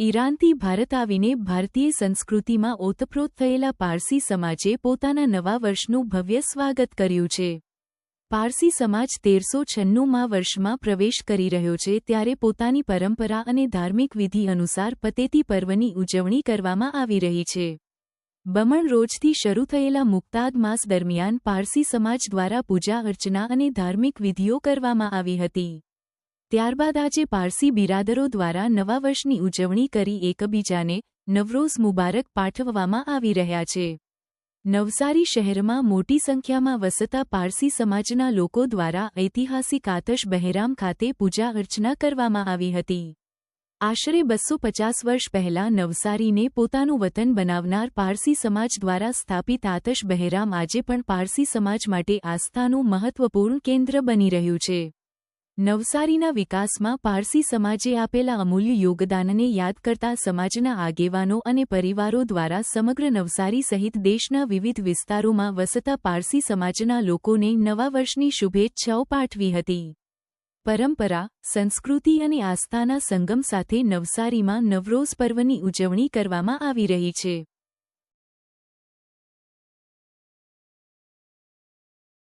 ઈરાનથી ભારત આવીને ભારતીય સંસ્કૃતિમાં ઓતપ્રોત થયેલા પારસી સમાજે પોતાના નવા વર્ષનું ભવ્ય સ્વાગત કર્યું છે. પારસી સમાજ 1396માં વર્ષમાં પ્રવેશ કરી રહ્યો છે ત્યારે પોતાની પરંપરા અને ધાર્મિક વિધિ અનુસાર પતેતી પર્વની ઉજવણી કરવામાં આવી રહી છે. બમણ રોજથી શરૂ થયેલા મુક્તાદ માસ દરમિયાન પારસી સમાજ દ્વારા પૂજા અર્ચના અને ધાર્મિક વિધિઓ કરવામાં આવી હતી. ત્યારબાદ આજે પારસી બિરાદરો દ્વારા નવા વર્ષની ઉજવણી કરી એકબીજાને નવરોઝ મુબારક પાઠવવામાં આવી રહ્યા છે. નવસારી શહેરમાં મોટી સંખ્યામાં વસતા પારસી સમાજના લોકો દ્વારા ઐતિહાસિક આતશ બહેરામ ખાતે પૂજા અર્ચના કરવામાં આવી હતી. આશરે 250 વર્ષ પહેલા નવસારીને પોતાનું વતન બનાવનાર પારસી સમાજ દ્વારા સ્થાપિત આતશ બહેરામ આજે પણ પારસી સમાજ માટે આસ્થાનું મહત્વપૂર્ણ કેન્દ્ર બની રહ્યું છે. નવસારીના વિકાસમાં પારસી સમાજે આપેલા અમૂલ્ય યોગદાનને યાદ કરતા સમાજના આગેવાનો અને પરિવારો દ્વારા સમગ્ર નવસારી સહિત દેશના વિવિધ વિસ્તારોમાં વસતા પારસી સમાજના લોકોને નવા વર્ષની શુભેચ્છાઓ પાઠવી હતી. પરંપરા, સંસ્કૃતિ અને આસ્થાના સંગમ સાથે નવસારીમાં નવરોઝ પર્વની ઉજવણી કરવામાં આવી રહી છે.